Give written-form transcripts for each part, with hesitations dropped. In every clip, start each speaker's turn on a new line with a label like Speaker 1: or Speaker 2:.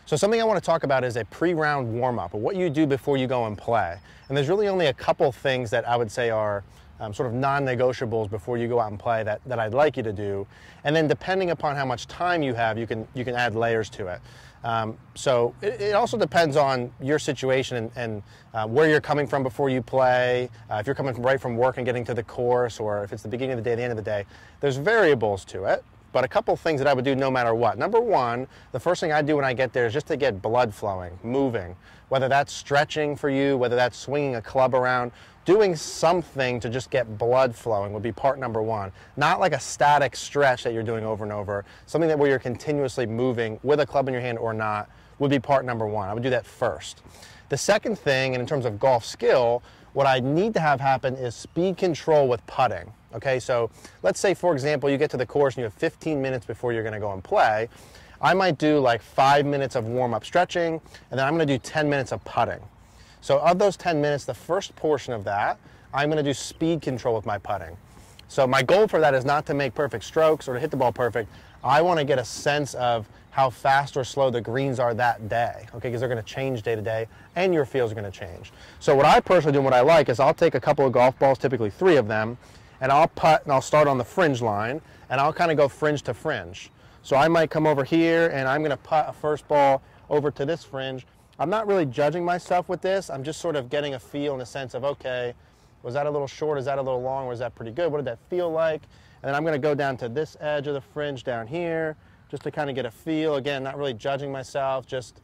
Speaker 1: So something I want to talk about is a pre-round warm-up, or what you do before you go and play. And there's really only a couple things that I would say are sort of non-negotiables before you go out and play that I'd like you to do. And then depending upon how much time you have, you can add layers to it. So it also depends on your situation and where you're coming from before you play. If you're coming right from work and getting to the course, or if it's the beginning of the day, the end of the day, there's variables to it. But a couple things that I would do no matter what. Number one, the first thing I do when I get there is just to get blood flowing, moving. Whether that's stretching for you, whether that's swinging a club around, doing something to just get blood flowing would be part number one. Not like a static stretch that you're doing over and over. Something where you're continuously moving with a club in your hand or not would be part number one. I would do that first. The second thing, and in terms of golf skill, what I need to have happen is speed control with putting. Okay, so let's say, for example, you get to the course and you have 15 minutes before you're going to go and play. I might do like 5 minutes of warm-up stretching, and then I'm going to do 10 minutes of putting. So of those 10 minutes, the first portion of that, I'm going to do speed control with my putting. So my goal for that is not to make perfect strokes or to hit the ball perfect. I want to get a sense of how fast or slow the greens are that day, okay, because they're going to change day to day, and your feels are going to change. So what I personally do and what I like is I'll take a couple of golf balls, typically 3 of them, and I'll putt and I'll start on the fringe line, and I'll kind of go fringe to fringe. So I might come over here and I'm going to putt a first ball over to this fringe. I'm not really judging myself with this. I'm just sort of getting a feel in the sense of, okay, was that a little short? Is that a little long? Was that pretty good? What did that feel like? And then I'm going to go down to this edge of the fringe down here just to kind of get a feel. Again, not really judging myself, just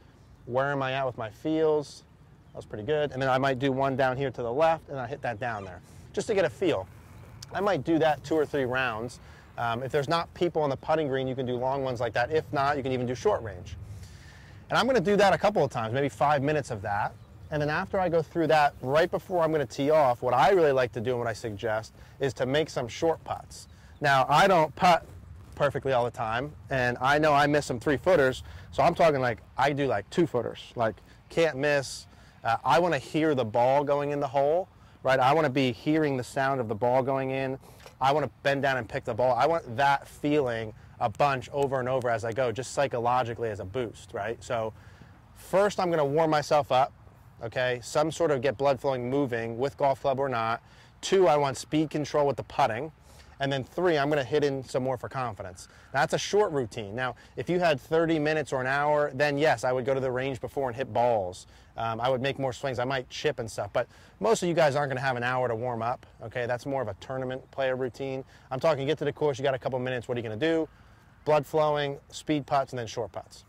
Speaker 1: where am I at with my feels? That was pretty good. And then I might do one down here to the left, and I hit that down there just to get a feel. I might do that 2 or 3 rounds. If there's not people on the putting green, you can do long ones like that. If not, you can even do short range. And I'm going to do that a couple of times, maybe 5 minutes of that. And then after I go through that, right before I'm going to tee off, what I really like to do and what I suggest is to make some short putts. Now, I don't putt perfectly all the time, and I know I miss some 3-footers, so I'm talking like I do like 2-footers, like can't miss. I want to hear the ball going in the hole, right? I want to be hearing the sound of the ball going in. I want to bend down and pick the ball. I want that feeling a bunch over and over as I go, just psychologically as a boost, right? So first I'm going to warm myself up, okay? Some sort of get blood flowing, moving with golf club or not. 2, I want speed control with the putting. And then 3, I'm going to hit in some more for confidence. Now, that's a short routine. Now, if you had 30 minutes or an hour, then yes, I would go to the range before and hit balls. I would make more swings. I might chip and stuff. But most of you guys aren't going to have an hour to warm up. Okay, that's more of a tournament player routine. I'm talking, get to the course, you got a couple minutes. What are you going to do? Blood flowing, speed putts, and then short putts.